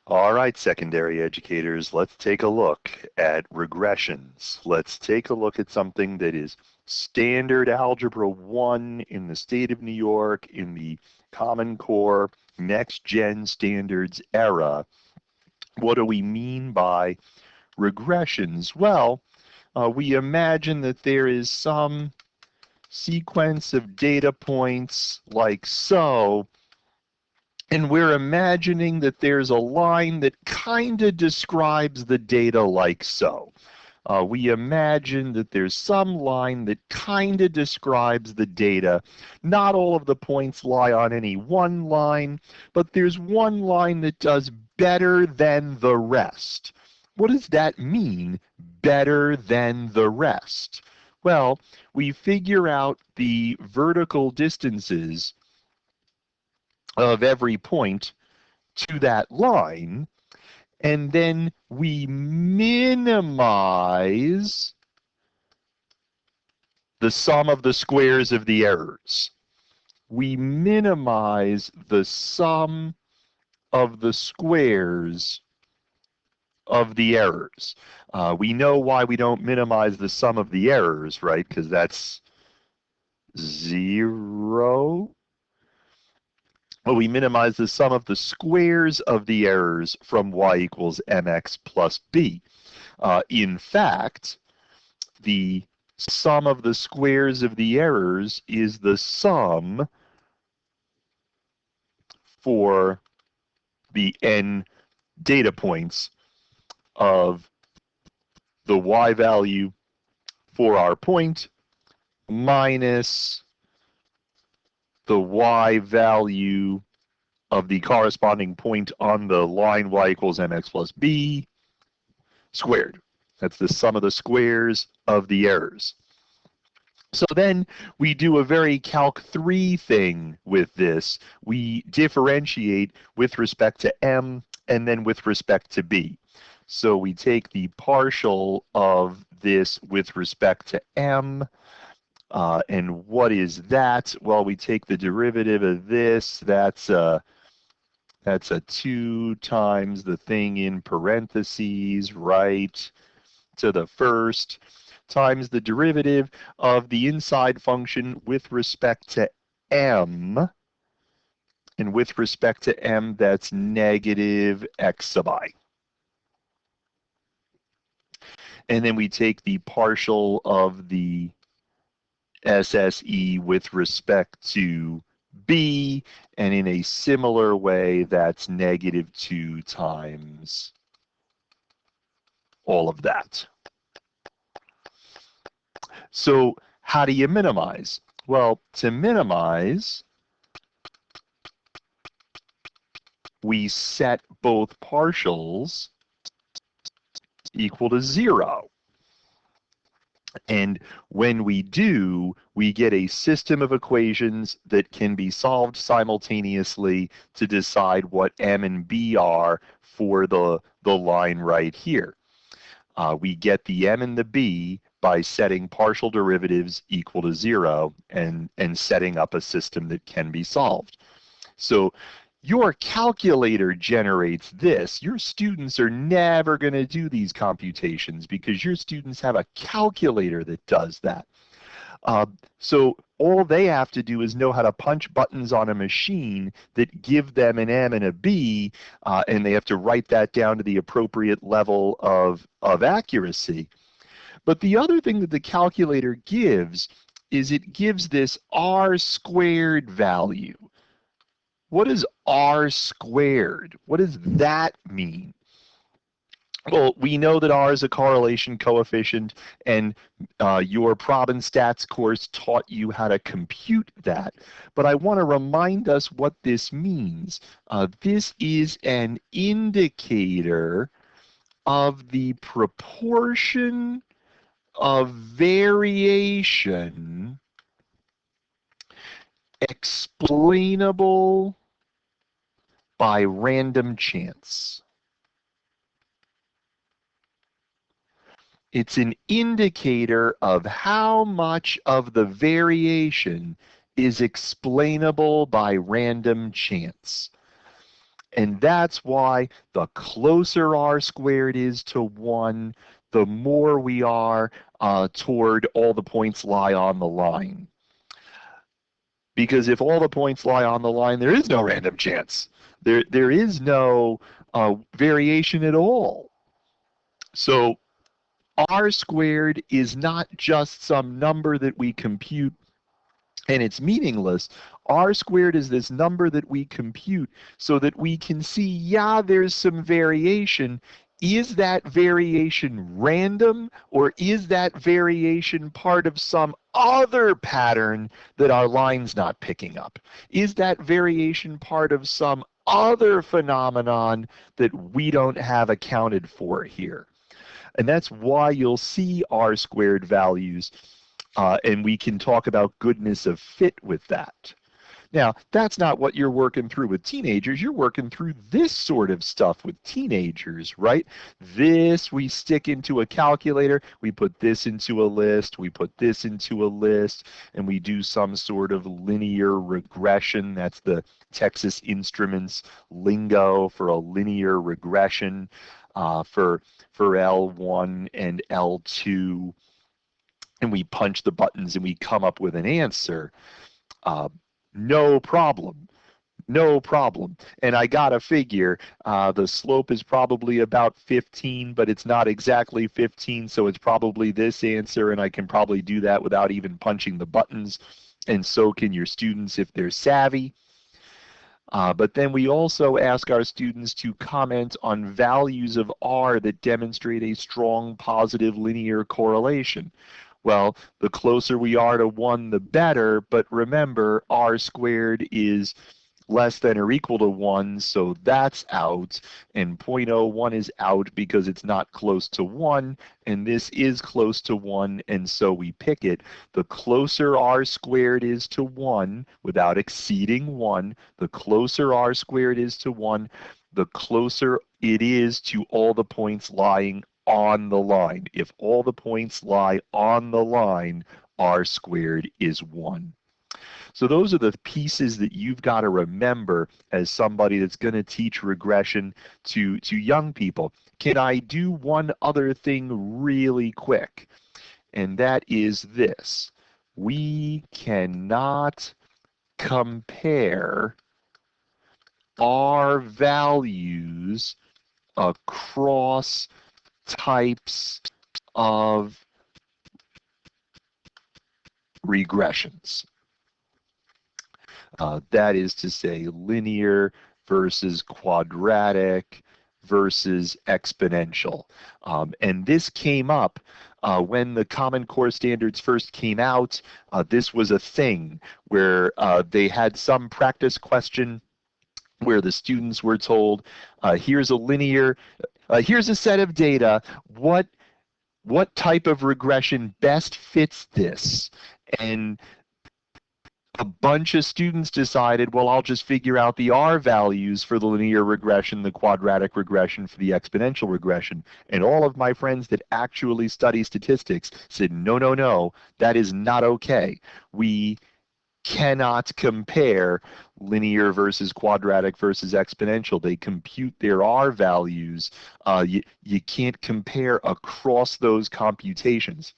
All right, secondary educators, let's take a look at regressions. Let's take a look at something that is standard Algebra 1 in the state of New York in the Common Core Next Gen Standards era. What do we mean by regressions? Well, we imagine that there is some sequence of data points like so, and we're imagining that there's a line that kind of describes the data like so. We imagine that there's some line that kind of describes the data. Not all of the points lie on any one line, but there's one line that does better than the rest. What does that mean, better than the rest? Well, we figure out the vertical distances of every point to that line, and then we minimize the sum of the squares of the errors. We minimize the sum of the squares of the errors. We know why we don't minimize the sum of the errors, right? Because that's 0. Well, we minimize the sum of the squares of the errors from y equals mx plus b. In fact, the sum of the squares of the errors is the sum for the n data points of the y value for our point minus the y value of the corresponding point on the line y equals mx plus b squared. That's the sum of the squares of the errors. So then we do a very Calc 3 thing with this. We differentiate with respect to m and then with respect to b. So we take the partial of this with respect to m. And what is that? Well, we take the derivative of this. That's a 2 times the thing in parentheses, right, to the first, times the derivative of the inside function with respect to m. And with respect to m, that's negative x sub I. And then we take the partial of the SSE with respect to b, and in a similar way, that's negative 2 times all of that. So how do you minimize? Well, to minimize, we set both partials equal to 0. And when we do, we get a system of equations that can be solved simultaneously to decide what m and b are for the line right here. We get the m and the b by setting partial derivatives equal to 0 and setting up a system that can be solved. So your calculator generates this. Your students are never going to do these computations because your students have a calculator that does that. So all they have to do is know how to punch buttons on a machine that give them an M and a B, and they have to write that down to the appropriate level of accuracy. But the other thing that the calculator gives is it gives this R squared value. What is R squared? What does that mean? Well, we know that R is a correlation coefficient, and your Prob and Stats course taught you how to compute that. But I want to remind us what this means. This is an indicator of the proportion of variation explainable by random chance. It's an indicator of how much of the variation is explainable by random chance. And that's why the closer r squared is to 1, the more we are toward all the points lie on the line. Because if all the points lie on the line, there is no random chance. There is no variation at all. So r squared is not just some number that we compute and it's meaningless. R squared is this number that we compute so that we can see, yeah, there's some variation. Is that variation random, or is that variation part of some other pattern that our line's not picking up? Is that variation part of some other phenomenon that we don't have accounted for here? And that's why you'll see R squared values, and we can talk about goodness of fit with that. Now, that's not what you're working through with teenagers. You're working through this sort of stuff with teenagers, right? This we stick into a calculator, we put this into a list, we put this into a list, and we do some sort of linear regression. That's the Texas Instruments lingo for a linear regression for L1 and L2. And we punch the buttons and we come up with an answer. No problem. No problem. And I got a figure. The slope is probably about 15, but it's not exactly 15, so it's probably this answer, and I can probably do that without even punching the buttons, and so can your students if they're savvy. But then we also ask our students to comment on values of R that demonstrate a strong positive linear correlation. Well, the closer we are to 1, the better, but remember, R squared is less than or equal to 1, so that's out, and 0.01 is out because it's not close to 1, and this is close to 1, and so we pick it. The closer r squared is to 1, without exceeding 1, the closer r squared is to 1, the closer it is to all the points lying on the line. If all the points lie on the line, r squared is 1. So those are the pieces that you've got to remember as somebody that's going to teach regression to young people. Can I do one other thing really quick? And that is this. We cannot compare R values across types of regressions. That is to say, linear versus quadratic versus exponential. And this came up when the Common Core standards first came out. This was a thing where they had some practice question where the students were told, here's a set of data. What type of regression best fits this? And a bunch of students decided, well, I'll just figure out the R values for the linear regression, the quadratic regression, for the exponential regression. And all of my friends that actually study statistics said, no, no, no, that is not okay. We cannot compare linear versus quadratic versus exponential. They compute their R values. You can't compare across those computations.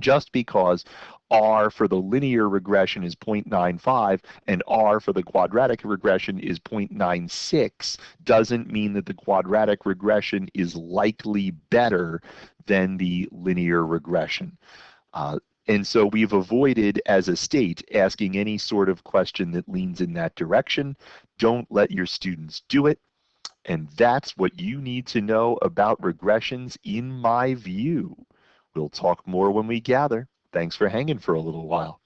Just because R for the linear regression is 0.95 and R for the quadratic regression is 0.96 doesn't mean that the quadratic regression is likely better than the linear regression. And so we've avoided, as a state, asking any sort of question that leans in that direction. Don't let your students do it. And that's what you need to know about regressions, in my view. We'll talk more when we gather. Thanks for hanging for a little while.